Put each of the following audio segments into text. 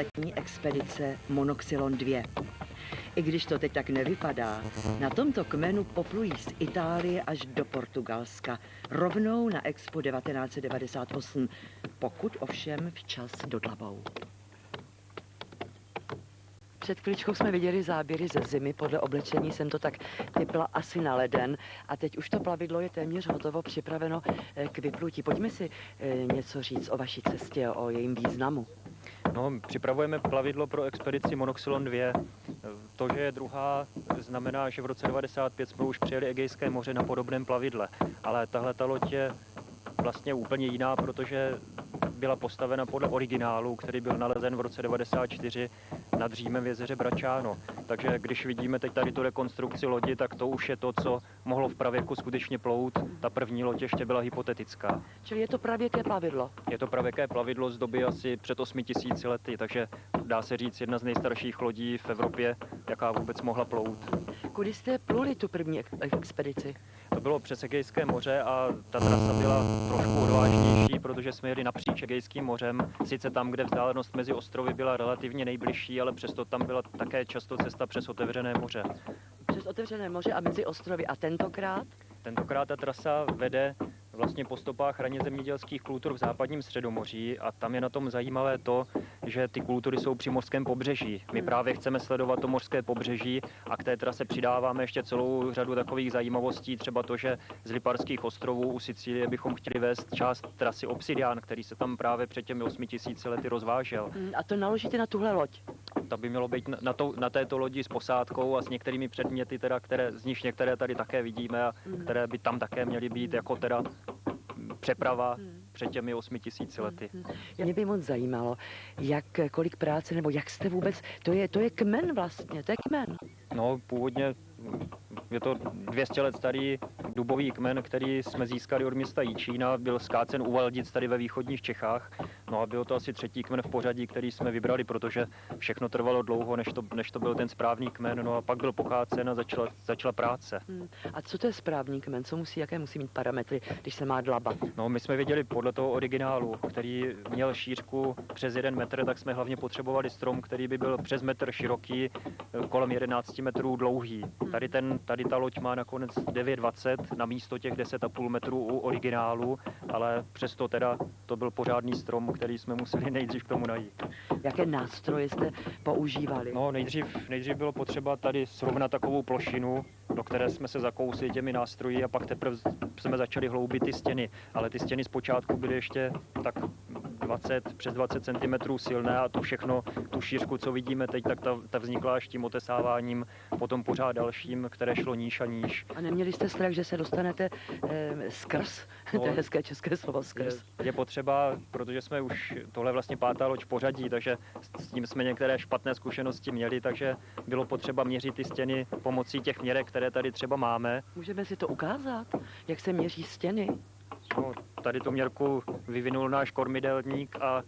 letní expedice Monoxylon 2. I když to teď tak nevypadá, na tomto kmenu poplují z Itálie až do Portugalska, rovnou na Expo 1998, pokud ovšem včas dodlavou. Před chvíličkou jsme viděli záběry ze zimy, podle oblečení jsem to tak typla asi na leden a teď už to plavidlo je téměř hotovo, připraveno k vyplutí. Pojďme si něco říct o vaší cestě, o jejím významu. No, připravujeme plavidlo pro expedici Monoxylon 2. To, že je druhá, znamená, že v roce 1995 jsme už přijeli Egejské moře na podobném plavidle. Ale tahle ta loď je vlastně úplně jiná, protože byla postavena podle originálu, který byl nalezen v roce 1994 nad Římem v jezeře Bracciano. Takže když vidíme teď tady tu rekonstrukci lodi, tak to už je to, co mohlo v pravěku skutečně plout. Ta první loď ještě byla hypotetická. Čili je to pravěké plavidlo? Je to pravěké plavidlo z doby asi před 8000 lety, takže dá se říct jedna z nejstarších lodí v Evropě, jaká vůbec mohla plout. Kudy jste pluli tu první expedici? To bylo přes Egejské moře a ta trasa byla trošku odvážnější, protože jsme jeli napříč Egejským mořem. Sice tam, kde vzdálenost mezi ostrovy byla relativně nejbližší, ale přesto tam byla také často cesta přes otevřené moře. Přes otevřené moře a mezi ostrovy. A tentokrát? Tentokrát ta trasa vede vlastně po stopách raně zemědělských kultur v západním Středomoří a tam je na tom zajímavé to, že ty kultury jsou při mořském pobřeží. My právě chceme sledovat to mořské pobřeží a k té trase přidáváme ještě celou řadu takových zajímavostí, třeba to, že z Liparských ostrovů u Sicílie bychom chtěli vést část trasy Obsidian, který se tam právě před těmi 8000 lety rozvážel. A to naložíte na tuhle loď? To by mělo být na této lodi s posádkou a s některými předměty, teda, z nich některé tady také vidíme a které by tam také měly být jako teda přeprava před těmi 8000 lety. Mě by moc zajímalo, kolik práce, nebo jak jste vůbec, to je kmen vlastně, to je kmen. No, původně je to 200 let starý dubový kmen, který jsme získali od města Jičína, byl skácen u Valdic tady ve východních Čechách. No a byl to asi třetí kmen v pořadí, který jsme vybrali, protože všechno trvalo dlouho, než to byl ten správný kmen. No a pak byl pochácen a začala práce. A co to je správný kmen? Jaké musí mít parametry, když se má dlabat? No, my jsme věděli podle toho originálu, který měl šířku přes 1 metr, tak jsme hlavně potřebovali strom, který by byl přes metr široký, kolem 11 metrů dlouhý. Tady ta loď má nakonec 9,20 na místo těch 10,5 metrů u originálu, ale přesto teda to byl pořádný strom, který jsme museli nejdřív k tomu najít. Jaké nástroje jste používali? No, nejdřív bylo potřeba tady srovnat takovou plošinu, do které jsme se zakousli těmi nástroji a pak teprve jsme začali hloubit ty stěny. Ale ty stěny zpočátku byly ještě tak přes 20 cm silné a to všechno, tu šířku, co vidíme teď, tak ta vznikla až tím otesáváním, potom pořád dalším, které šlo níž a níž. A neměli jste strach, že se dostanete skrz? No, to je hezké české slovo, skrz. Je potřeba, protože jsme už tohle vlastně 5. loď v pořadí, takže s tím jsme některé špatné zkušenosti měli, takže bylo potřeba měřit ty stěny pomocí těch měrek, které tady třeba máme. Můžeme si to ukázat, jak se měří stěny? No, tady tu měrku vyvinul náš kormidelník a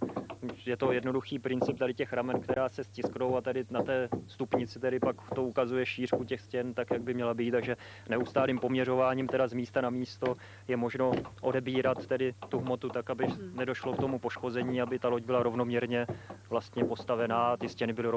je to jednoduchý princip tady těch ramen, která se stisknou a tady na té stupnici tedy pak to ukazuje šířku těch stěn tak, jak by měla být, takže neustálým poměřováním teda z místa na místo je možno odebírat tedy tu hmotu tak, aby nedošlo k tomu poškození, aby ta loď byla rovnoměrně vlastně postavená a ty stěny byly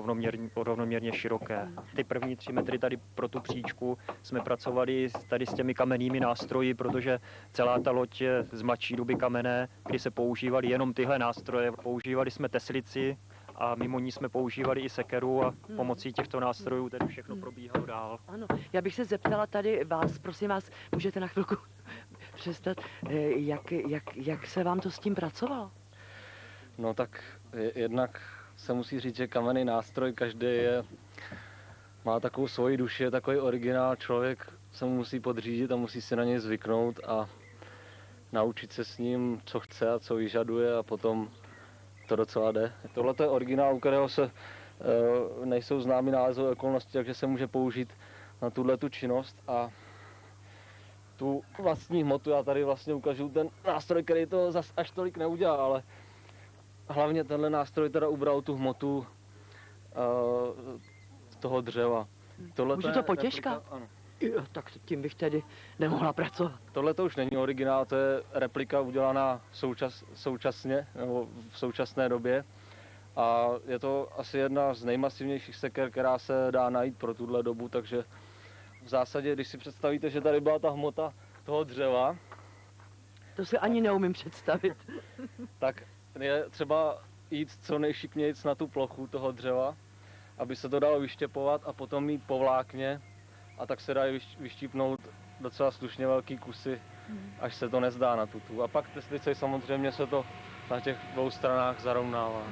rovnoměrně široké. Ty první 3 metry tady pro tu příčku jsme pracovali tady s těmi kamennými nástroji, protože celá ta loď je z mladší doby kamenné, kdy se používaly jenom tyhle nástroje. Používali jsme teslici a mimo ní jsme používali i sekeru a pomocí těchto nástrojů tedy všechno probíhalo dál. Ano, já bych se zeptala tady vás, prosím vás, můžete na chvilku přestat, jak se vám to s tím pracovalo? No tak jednak se musí říct, že kamenný nástroj každý má takovou svoji duši, takový originál, člověk se mu musí podřídit a musí si na něj zvyknout a naučit se s ním, co chce a co vyžaduje a potom to docela jde. Tohle je originál, u kterého se nejsou známy nálezové okolnosti, takže se může použít na tuhletu činnost a tu vlastní hmotu. Já tady vlastně ukážu ten nástroj, který to zas až tolik neudělá, ale hlavně tenhle nástroj teda ubral tu hmotu toho dřeva. Už je to potěžka? Ano. Jo, tak tím bych tedy nemohla pracovat. Tohle to už není originál, to je replika udělaná současně, nebo v současné době. A je to asi jedna z nejmasivnějších seker, která se dá najít pro tuhle dobu, takže v zásadě, když si představíte, že tady byla ta hmota toho dřeva, To si ani neumím představit. tak je třeba jít co nejšiknějc na tu plochu toho dřeva, aby se to dalo vyštěpovat a potom mít po vlákně a tak se dají vyštípnout docela slušně velký kusy, až se to nezdá na tutu. A pak teslice samozřejmě se to na těch dvou stranách zarovnává.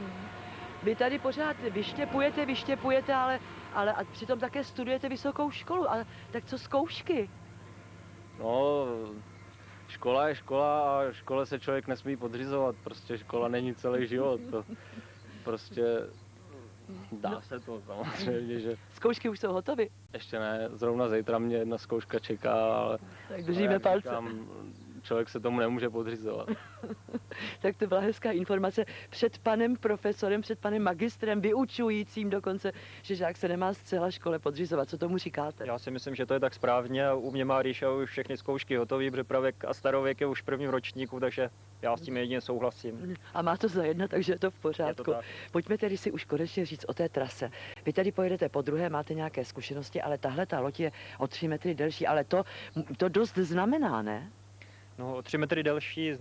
Vy tady pořád vyštěpujete, ale a přitom také studujete vysokou školu. A tak co zkoušky? No, škola je škola a škole se člověk nesmí podřizovat. Prostě škola není celý život. To prostě dá se to samozřejmě, že Zkoušky už jsou hotovy. ještě ne. Zrovna zítra mě jedna zkouška čeká, ale Tak držíme jak palce. říkám, člověk se tomu nemůže podřizovat. Tak to byla hezká informace před panem profesorem, před panem magistrem, vyučujícím dokonce, že žák se nemá zcela škole podřizovat. Co tomu říkáte? Já si myslím, že to je tak správně a u mě má Ríša už všechny zkoušky hotový, protože pravěk a starověk je už v prvním ročníku, takže já s tím jedině souhlasím. A má to za jedna, takže je to v Je pořádku. to tak. Pojďme tedy si už konečně říct o té trase. Vy tady pojedete po druhé, máte nějaké zkušenosti, ale tahle ta loď je o 3 metry delší, ale to dost znamená, ne? No, o 3 metry delší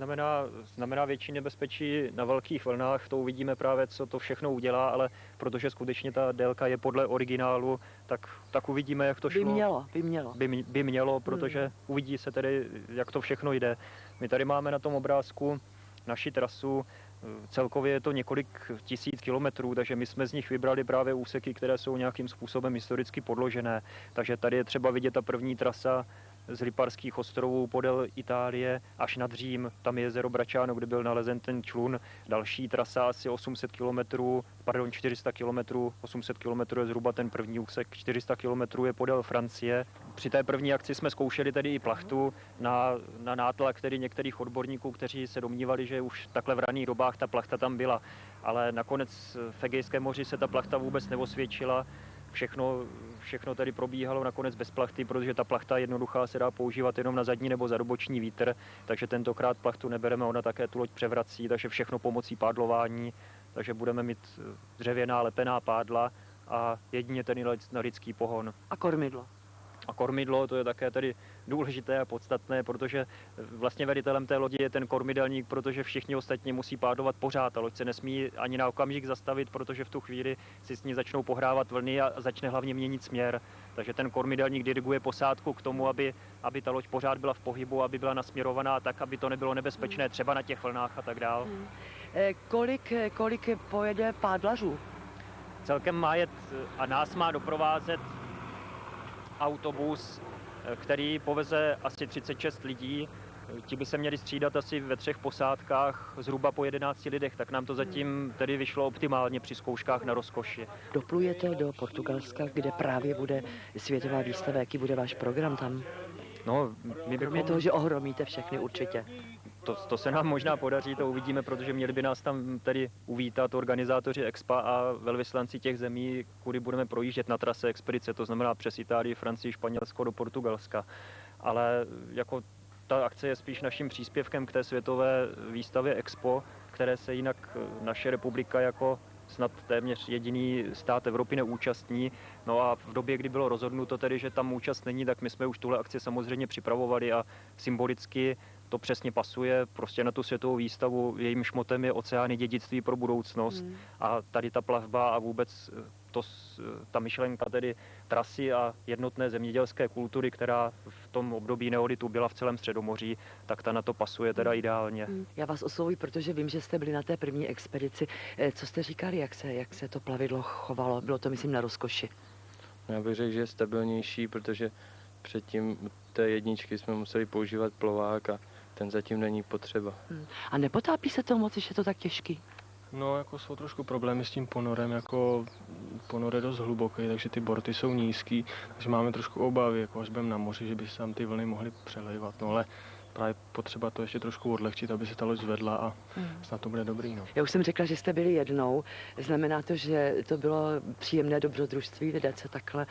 znamená větší nebezpečí na velkých vlnách, to uvidíme právě, co to všechno udělá, ale protože skutečně ta délka je podle originálu, tak uvidíme, jak to šlo. By mělo. By mělo, protože uvidí se tedy, jak to všechno jde. My tady máme na tom obrázku naši trasu, celkově je to několik tisíc kilometrů, takže my jsme z nich vybrali právě úseky, které jsou nějakým způsobem historicky podložené. Takže tady je třeba vidět ta první trasa z Liparských ostrovů podél Itálie až nad Řím. Tam je jezero Bracciano, kde byl nalezen ten člun. Další trasa asi 400 km, 800 km je zhruba ten první úsek, 400 km je podél Francie. Při té první akci jsme zkoušeli tedy i plachtu na nátlak tedy některých odborníků, kteří se domnívali, že už takhle v raných dobách ta plachta tam byla. Ale nakonec v Egejském moři se ta plachta vůbec neosvědčila. Všechno tady probíhalo nakonec bez plachty, protože ta plachta jednoduchá se dá používat jenom na zadní nebo zadoboční vítr, takže tentokrát plachtu nebereme, ona také tu loď převrací, takže všechno pomocí pádlování, takže budeme mít dřevěná lepená pádla a jedině ten lidský pohon. A kormidlo. A kormidlo, to je také tedy důležité a podstatné, protože vlastně velitelem té lodi je ten kormidelník, protože všichni ostatní musí pádlovat pořád. A loď se nesmí ani na okamžik zastavit, protože v tu chvíli si s ní začnou pohrávat vlny a začne hlavně měnit směr. Takže ten kormidelník diriguje posádku k tomu, aby ta loď pořád byla v pohybu, aby byla nasměrovaná tak, aby to nebylo nebezpečné třeba na těch vlnách a tak dál. Kolik pojede pádlařů? Celkem má jet a nás má doprovázet autobus, který poveze asi 36 lidí. Ti by se měli střídat asi ve 3 posádkách, zhruba po 11 lidech, tak nám to zatím tedy vyšlo optimálně při zkouškách na rozkoši. Doplujete do Portugalska, kde právě bude světová výstava, jaký bude váš program tam? No, my Kromě toho, že ohromíte všechny určitě. To se nám možná podaří, to uvidíme, protože měli by nás tam tedy uvítat organizátoři Expa a velvyslanci těch zemí, kudy budeme projíždět na trase expedice, to znamená přes Itálii, Francii, Španělsko do Portugalska. Ale jako ta akce je spíš naším příspěvkem k té světové výstavě Expo, které se jinak naše republika jako snad téměř jediný stát Evropy neúčastní. No a v době, kdy bylo rozhodnuto tedy, že tam účast není, tak my jsme už tuhle akci samozřejmě připravovali a symbolicky to přesně pasuje prostě na tu světovou výstavu. Jejím šmotem je oceány dědictví pro budoucnost a tady ta plavba a vůbec ta myšlenka tedy trasy a jednotné zemědělské kultury, která v tom období neolitu byla v celém Středomoří, tak ta na to pasuje teda ideálně. Já vás oslovuji, protože vím, že jste byli na té první expedici. Co jste říkali, jak se to plavidlo chovalo? Bylo to, myslím, na rozkoši. Já bych řekl, že je stabilnější, protože předtím u té jedničky jsme museli používat plovák a ten zatím není potřeba. A nepotápí se to moc, když je to tak těžký? No, jako jsou trošku problémy s tím ponorem, jako ponor je dost hluboký, takže ty borty jsou nízký, takže máme trošku obavy, jako až budeme na moři, že by se tam ty vlny mohly přelejvat, no ale právě potřeba to ještě trošku odlehčit, aby se ta loď zvedla a snad to bude dobrý, no. Já už jsem řekla, že jste byli jednou. Znamená to, že to bylo příjemné dobrodružství vydat se takhle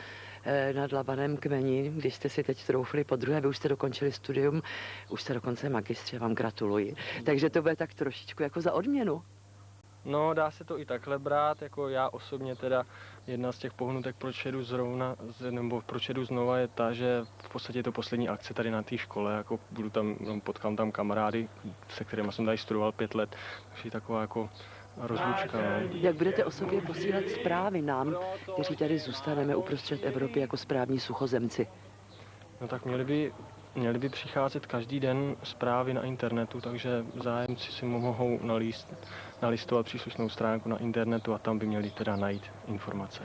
nad Labanem kmeni, když jste si teď troufli po druhé, vy už jste dokončili studium, už jste dokonce magistře, vám gratuluji. Takže to bude tak trošičku jako za odměnu. No, dá se to i takhle brát, jako já osobně teda jedna z těch pohnutek, proč jedu proč jedu znova je ta, že v podstatě je to poslední akce tady na té škole, jako budu tam, potkám tam kamarády, se kterými jsem tady studoval 5 let, takže taková jako rozlučka. No. Jak budete o sobě posílat zprávy nám, kteří tady zůstaneme uprostřed Evropy jako správní suchozemci? No tak měli by přicházet každý den zprávy na internetu, takže zájemci si mohou nalistovat příslušnou stránku na internetu a tam by měli teda najít informace.